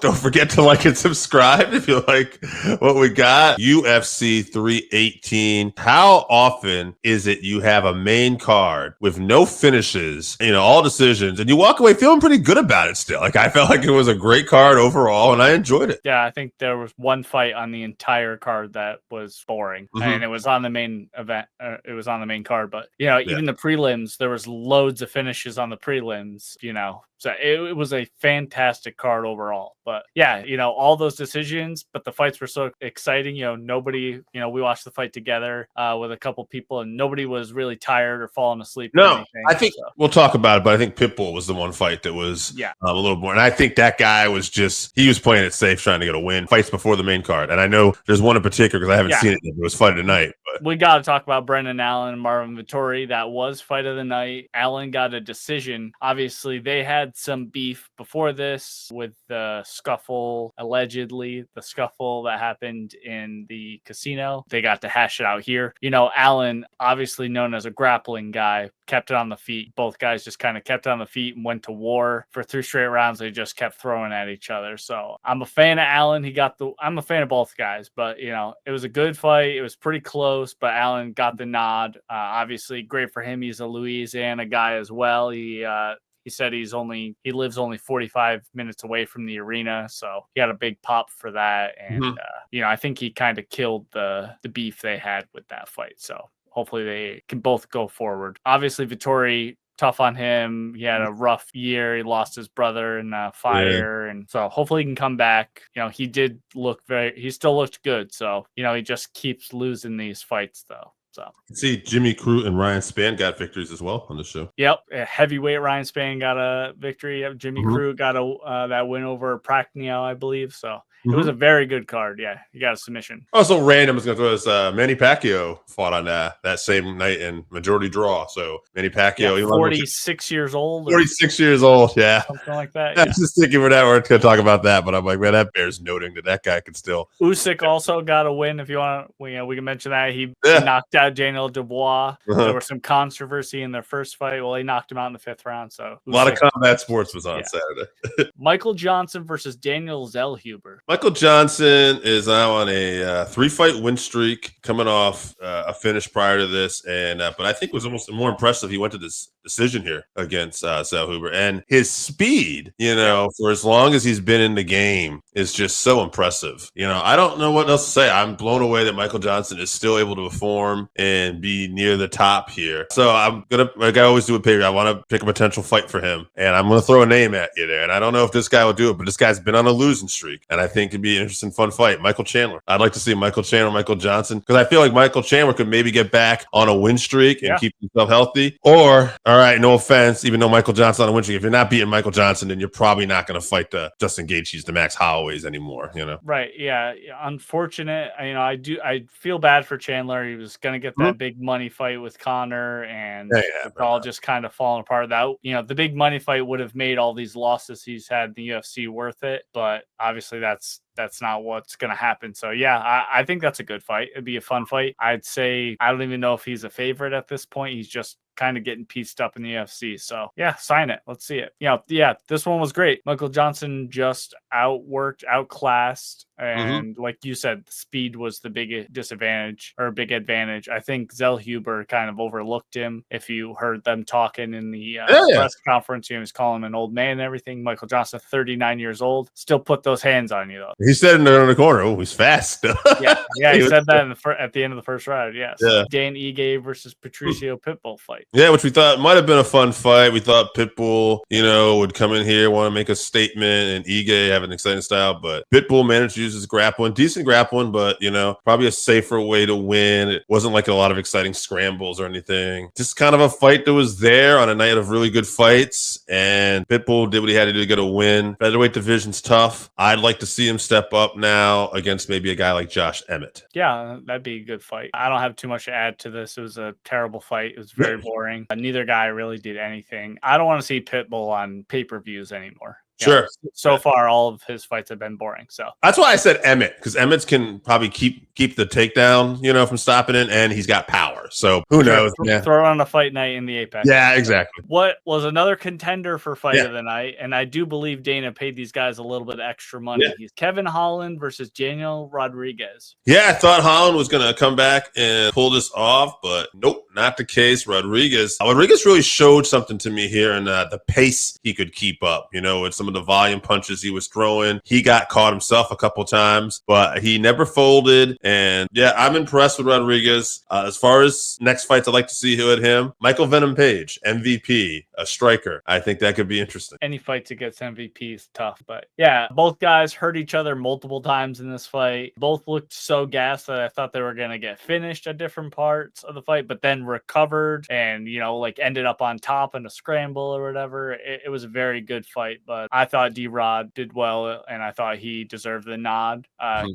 Don't forget to like and subscribe if you like what we got. UFC 318. How often is it you have a main card with no finishes, all decisions, and you walk away feeling pretty good about it still? Like, I felt like it was a great card overall, and I enjoyed it. Yeah, I think there was one fight on the entire card that was boring, and it was on the main event. It was on the main card, but even the prelims, there was loads of finishes on the prelims. So it was a fantastic card overall. But yeah, all those decisions, but the fights were so exciting. Nobody, we watched the fight together with a couple people, and nobody was really tired or falling asleep. No, or anything, I think we'll talk about it, but I think Pitbull was the one fight that was a little more. And I think that guy was he was playing it safe, trying to get a win. Fights before the main card. And I know there's one in particular because I haven't seen it yet. It was fight of the night. But we got to talk about Brendan Allen and Marvin Vettori. That was fight of the night. Allen got a decision. Obviously, they had some beef before this with the scuffle, allegedly the scuffle that happened in the casino. They got to hash it out here. Allen, obviously known as a grappling guy, kept it on the feet. Both guys just kind of kept it on the feet and went to war for 3 straight rounds. They just kept throwing at each other. So I'm a fan of Allen. I'm a fan of both guys, but it was a good fight. It was pretty close, but Allen got the nod. Obviously great for him. He's a Louisiana guy as well. He said he lives only 45 minutes away from the arena, so he got a big pop for that. And I think he kind of killed the beef they had with that fight. So hopefully they can both go forward. Obviously, Vettori, tough on him. He had a rough year. He lost his brother in a fire, and so hopefully he can come back. He still looked good. So he just keeps losing these fights though. So see, Jimmy Crute and Ryan Spann got victories as well on the show. Yep, heavyweight Ryan Spann got a victory. Yep, Jimmy Crute got that win over Prachnio, I believe. So it was a very good card. Yeah, he got a submission. Also, random is going to throw this. Manny Pacquiao fought on that same night in majority draw. So Manny Pacquiao, 46 years old. 46 years old, yeah, something like that. I was just thinking for that we're going to talk about that, but I'm like, man, that bears noting that guy could still. Usyk also got a win. If you want, we can mention that he knocked out Daniel Dubois. There was some controversy in their first fight. Well, he knocked him out in the 5th round. So a lot of combat sports was on Saturday. Michael Johnson versus Daniel Zellhuber. Michael Johnson is now on a 3-fight win streak, coming off a finish prior to this, and but I think was almost more impressive. He went to this decision here against Zellhuber, and his speed, for as long as he's been in the game, is just so impressive. I don't know what else to say. I'm blown away that Michael Johnson is still able to perform and be near the top here. So I'm gonna, like I always do with Pedro, I want to pick a potential fight for him, and I'm gonna throw a name at you there. And I don't know if this guy will do it, but this guy's been on a losing streak, and I think it'd be an interesting, fun fight. Michael Chandler. I'd like to see Michael Chandler, Michael Johnson, because I feel like Michael Chandler could maybe get back on a win streak and keep himself healthy. Or, all right, no offense, even though Michael Johnson on a win streak, if you're not beating Michael Johnson, then you're probably not going to fight the Justin Gaethjes, the Max Holloways anymore. Right? Yeah. Unfortunate. I feel bad for Chandler. He was going to get that big money fight with Conor, and it's all just kind of falling apart. That the big money fight would have made all these losses he's had in the UFC worth it, but obviously that's not what's going to happen. So yeah, I think that's a good fight. It'd be a fun fight. I'd say I don't even know if he's a favorite at this point. He's just kind of getting pieced up in the UFC. So yeah, sign it. Let's see it. This one was great. Michael Johnson just outclassed. And like you said, speed was the big disadvantage or big advantage. I think Zellhuber kind of overlooked him. If you heard them talking in the press conference, he was calling him an old man and everything. Michael Johnson, 39 years old, still put those hands on you though. He said in the corner, "Oh, he's fast." He said that at the end of the first round. Yes. Yeah. Dan Ige versus Patricio Pitbull fight. Yeah, which we thought might have been a fun fight. We thought Pitbull, would come in here, want to make a statement, and Ige have an exciting style, but Pitbull managed to use his grappling, decent grappling, but probably a safer way to win. It wasn't like a lot of exciting scrambles or anything. Just kind of a fight that was there on a night of really good fights, and Pitbull did what he had to do to get a win. Featherweight division's tough. I'd like to see him step up now against maybe a guy like Josh Emmett. Yeah, that'd be a good fight. I don't have too much to add to this. It was a terrible fight. It was very boring. Neither guy really did anything. I don't want to see Pitbull on pay-per-views anymore. Sure. So far, all of his fights have been boring. So that's why I said Emmett, because Emmett's can probably keep the takedown, from stopping it, and he's got power. power. So who knows? Yeah. Throw it on a fight night in the Apex. Yeah, exactly. What was another contender for fight of the night, and I do believe Dana paid these guys a little bit extra money. Yeah. He's Kevin Holland versus Daniel Rodriguez. Yeah, I thought Holland was going to come back and pull this off, but nope, not the case. Rodriguez really showed something to me here, and the pace he could keep up, with some of the volume punches he was throwing. He got caught himself a couple times, but he never folded. And yeah, I'm impressed with Rodriguez. As far as next fights, I'd like to see with him. Michael Venom Page, MVP, a striker. I think that could be interesting. Any fights against MVP is tough, but yeah, both guys hurt each other multiple times in this fight. Both looked so gassed that I thought they were going to get finished at different parts of the fight, but then recovered and, ended up on top in a scramble or whatever. It was a very good fight, but I thought D-Rod did well, and I thought he deserved the nod.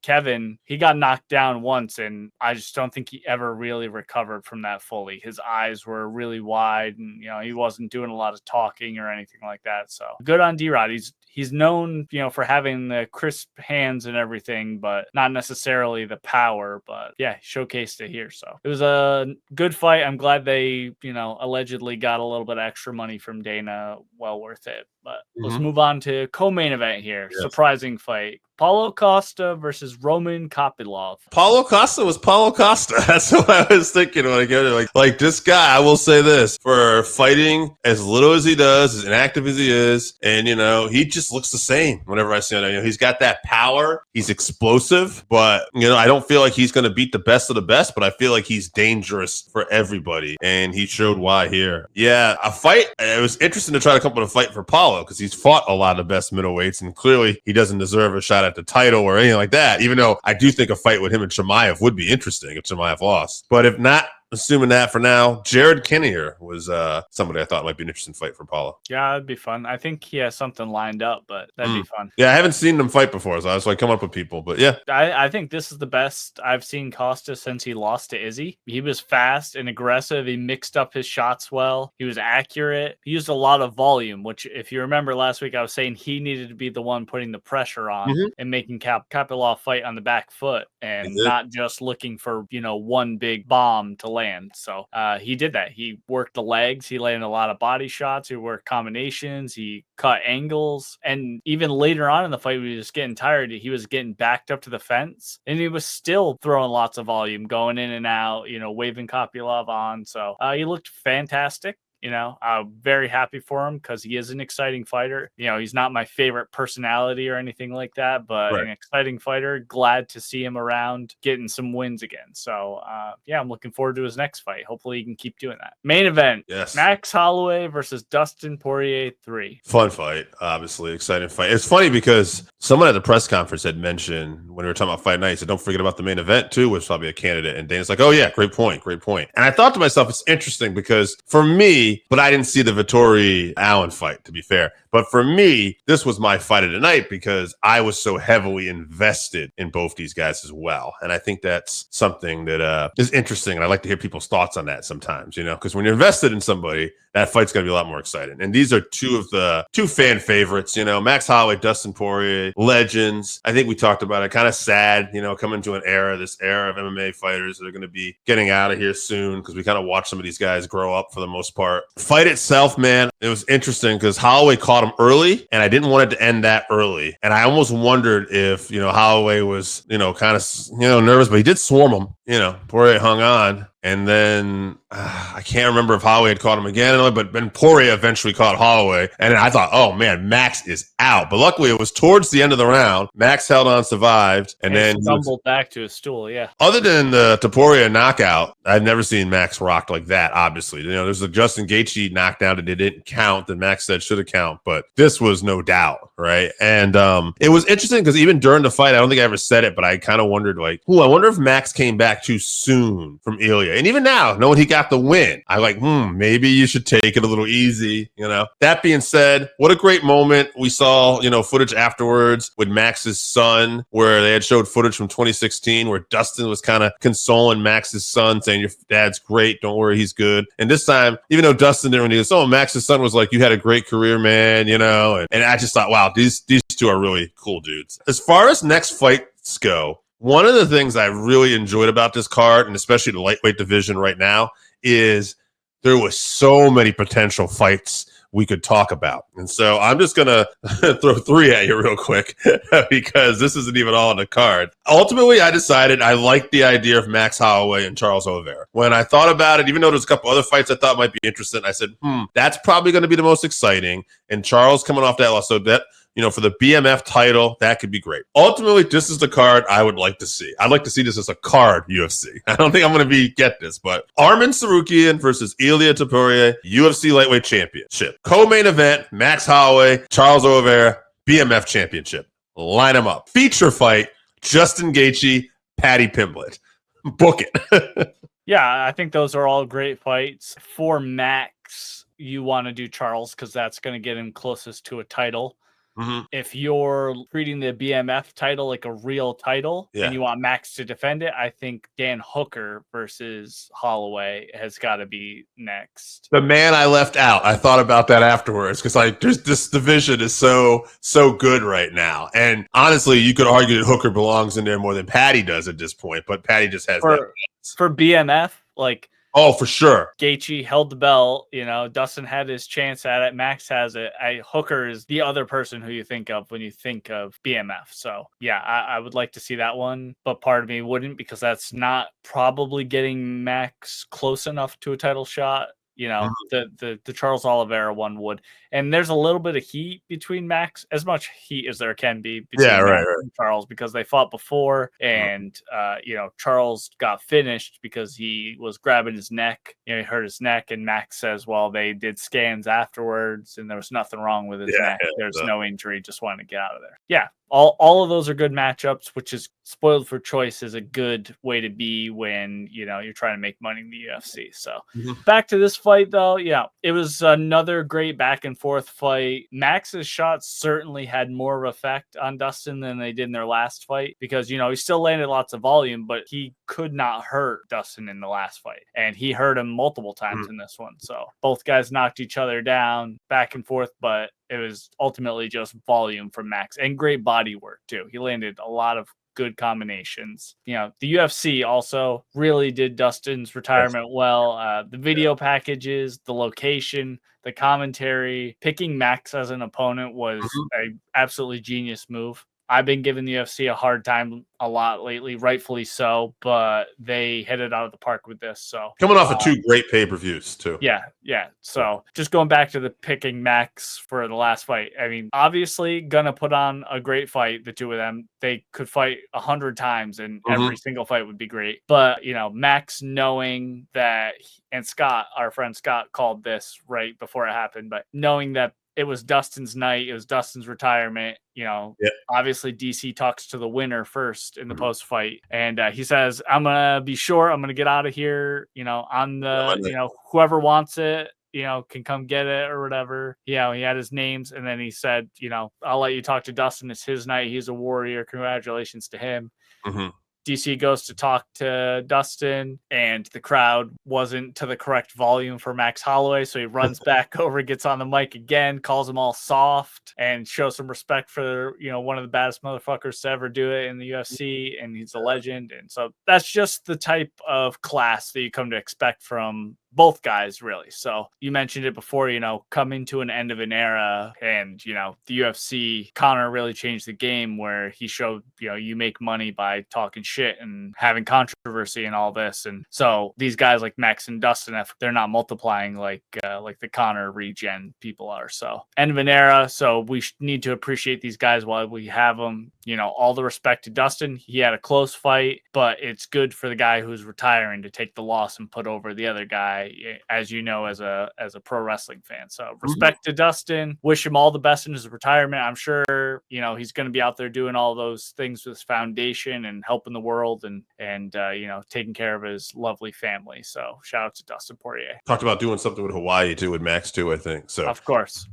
Kevin, he got knocked down once, and I just don't think he ever really recovered from that fully. His eyes were really wide, and, he wasn't doing a lot of talking or anything like that. So good on D-Rod. He's known, for having the crisp hands and everything, but not necessarily the power. But yeah, showcased it here. So it was a good fight. I'm glad they, allegedly got a little bit extra money from Dana. Well worth it. But let's move on to co-main event here. Yes. Surprising fight. Paulo Costa versus Roman Kopylov. Paulo Costa was Paulo Costa. That's what I was thinking when I get it. Like this guy, I will say this, for fighting as little as he does, as inactive as he is, and, he just looks the same whenever I see him. He's got that power. He's explosive, but, I don't feel like he's going to beat the best of the best, but I feel like he's dangerous for everybody, and he showed why here. Yeah, a fight. It was interesting to try to come up with a fight for Paulo because he's fought a lot of the best middleweights, and clearly he doesn't deserve a shot at the title or anything like that, even though I do think a fight with him and Chimaev would be interesting if Chimaev lost. But if not, assuming that for now, Jared Kinnear was somebody I thought might be an interesting fight for Paulo. Yeah, that'd be fun. I think he has something lined up, but that'd be fun. Yeah, I haven't seen him fight before, so I was like, come up with people. But yeah, I think this is the best I've seen Costa since he lost to Izzy. He was fast and aggressive. He mixed up his shots well. He was accurate. He used a lot of volume, which, if you remember last week, I was saying he needed to be the one putting the pressure on and making Kopylov fight on the back foot and not just looking for, one big bomb to land. So he did that. He worked the legs. He landed a lot of body shots. He worked combinations. He cut angles. And even later on in the fight, we were just getting tired. He was getting backed up to the fence, and he was still throwing lots of volume, going in and out, waving Kopylov on. So he looked fantastic. I'm very happy for him because he is an exciting fighter. He's not my favorite personality or anything like that, but an exciting fighter. Glad to see him around getting some wins again. So, I'm looking forward to his next fight. Hopefully he can keep doing that. Main event. Yes. Max Holloway versus Dustin Poirier 3. Fun fight. Obviously, exciting fight. It's funny because someone at the press conference had mentioned when we were talking about fight night, he said, don't forget about the main event too, was probably a candidate. And Dana's like, oh yeah, great point. And I thought to myself, it's interesting because for me, but I didn't see the Vettori Allen fight, to be fair. But for me, this was my fight of the night because I was so heavily invested in both these guys as well. And I think that's something that is interesting. And I like to hear people's thoughts on that sometimes, because when you're invested in somebody, that fight's going to be a lot more exciting. And these are two fan favorites, Max Holloway, Dustin Poirier, legends. I think we talked about it, kind of sad, coming to this era of MMA fighters that are going to be getting out of here soon because we kind of watch some of these guys grow up for the most part. Fight itself, man, it was interesting because Holloway caught him early, and I didn't want it to end that early. And I almost wondered if, Holloway was, kind of, nervous, but he did swarm him. Poirier hung on. And then I can't remember if Holloway had caught him again, but then Poirier eventually caught Holloway. And I thought, oh, man, Max is out. But luckily, it was towards the end of the round. Max held on, survived, and then stumbled back to his stool, yeah. Other than the Poirier knockout, I've never seen Max rocked like that, obviously. There's a Justin Gaethje knockdown that didn't count that Max said should have count. But this was no doubt, right? And it was interesting because even during the fight, I don't think I ever said it, but I kind of wondered, I wonder if Max came back too soon from Ilya. And even now, knowing he got the win, I maybe you should take it a little easy, That being said, what a great moment. We saw, footage afterwards with Max's son where they had showed footage from 2016 where Dustin was kind of consoling Max's son, saying, your dad's great. Don't worry, he's good. And this time, even though Dustin didn't really go, Max's son was like, you had a great career, man, and I just thought, wow, these two are really cool dudes. As far as next fights go, One of the things I really enjoyed about this card, and especially the lightweight division right now, is there was so many potential fights we could talk about. And so I'm just going to throw 3 at you real quick because this isn't even all on the card. Ultimately, I decided I liked the idea of Max Holloway and Charles Oliveira. When I thought about it, even though there's a couple other fights I thought might be interesting, I said, that's probably going to be the most exciting. And Charles coming off that loss, so that, for the BMF title, that could be great. Ultimately, this is the card I would like to see. I'd like to see this as a card UFC. I don't think I'm going to get this, but Arman Tsarukyan versus Ilia Topuria, UFC Lightweight Championship. Co-main event, Max Holloway, Charles Oliveira, BMF Championship. Line them up. Feature fight, Justin Gaethje, Paddy Pimblett. Book it. Yeah, I think those are all great fights. For Max, you want to do Charles because that's going to get him closest to a title. Mm-hmm. If you're treating the BMF title like a real title and you want Max to defend it, I think Dan Hooker versus Holloway has got to be next. The man I left out. I thought about that afterwards because this division is so good right now. And honestly, you could argue that Hooker belongs in there more than Paddy does at this point, but Paddy just has that. For BMF, like... Oh, for sure. Gaethje held the belt. Dustin had his chance at it. Max has it. Hooker is the other person who you think of when you think of BMF. So, yeah, I would like to see that one. But part of me wouldn't because that's not probably getting Max close enough to a title shot. The Charles Oliveira one would. And there's a little bit of heat between Max, as much heat as there can be between Max and Charles, because they fought before and, Charles got finished because he was grabbing his neck. He hurt his neck, and Max says, well, they did scans afterwards and there was nothing wrong with his neck. There's no injury, just wanted to get out of there. Yeah. All of those are good matchups, which is spoiled for choice is a good way to be when, you're trying to make money in the UFC. So back to this fight, though. Yeah, it was another great back and forth fight. Max's shots certainly had more of effect on Dustin than they did in their last fight because, he still landed lots of volume, but he could not hurt Dustin in the last fight. And he hurt him multiple times in this one. So both guys knocked each other down back and forth, but it was ultimately just volume from Max and great body work, too. He landed a lot of good combinations. The UFC also really did Dustin's retirement well. The video packages, the location, the commentary, picking Max as an opponent was an absolutely genius move. I've been giving the UFC a hard time a lot lately, rightfully so, but they hit it out of the park with this. So coming off of 2 great pay-per-views too. Yeah. So just going back to the picking Max for the last fight. I mean, obviously gonna put on a great fight, the two of them. They could fight 100 times and every single fight would be great. But, Max knowing that, and Scott, our friend Scott, called this right before it happened, but knowing that it was Dustin's night, it was Dustin's retirement. Obviously DC talks to the winner first in the post fight. And he says, I'm going to be short. I'm going to get out of here. On the, whoever wants it, can come get it or whatever. He had his names. And then he said, I'll let you talk to Dustin. It's his night. He's a warrior. Congratulations to him. DC goes to talk to Dustin, and the crowd wasn't to the correct volume for Max Holloway. So he runs back over, gets on the mic again, calls them all soft, and shows some respect for, one of the baddest motherfuckers to ever do it in the UFC. And he's a legend. And so that's just the type of class that you come to expect from both guys, really. So you mentioned it before, coming to an end of an era, and, the UFC, Conor really changed the game where he showed, you make money by talking shit and having controversy and all this. And so these guys like Max and Dustin, they're not multiplying like the Conor regen people are. So end of an era. So we need to appreciate these guys while we have them. All the respect to Dustin. He had a close fight, but it's good for the guy who's retiring to take the loss and put over the other guy, as as a pro wrestling fan. So respect to Dustin. Wish him all the best in his retirement. I'm sure, he's going to be out there doing all those things with his foundation and helping the world and taking care of his lovely family. So shout out to Dustin Poirier. Talked about doing something with Hawaii too, with Max too, I think. So of course.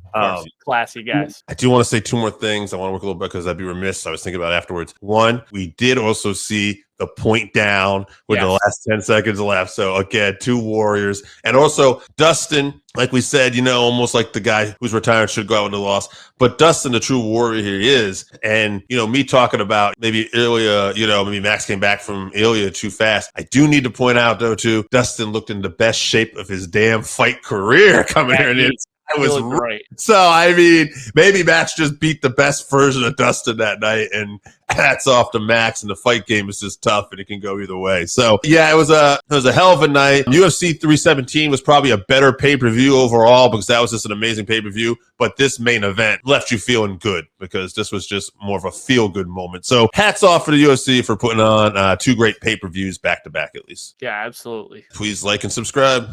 Classy guys. I do want to say 2 more things. I want to work a little bit because I'd be remiss. I was thinking about afterwards. One, we did also see the point down with the Yes. last 10 seconds left. So again, two warriors. And also Dustin, like we said, almost like the guy who's retired should go out with a loss. But Dustin, the true warrior here he is. And, me talking about maybe Ilya, maybe Max came back from Ilya too fast. I do need to point out, though, too, Dustin looked in the best shape of his damn fight career coming here. And I was right. So, I mean, maybe Max just beat the best version of Dustin that night, and hats off to Max, and the fight game is just tough, and it can go either way. So, yeah, it was a hell of a night. UFC 317 was probably a better pay-per-view overall because that was just an amazing pay-per-view, but this main event left you feeling good because this was just more of a feel-good moment. So, hats off for the UFC for putting on two great pay-per-views back-to-back at least. Yeah, absolutely. Please like and subscribe.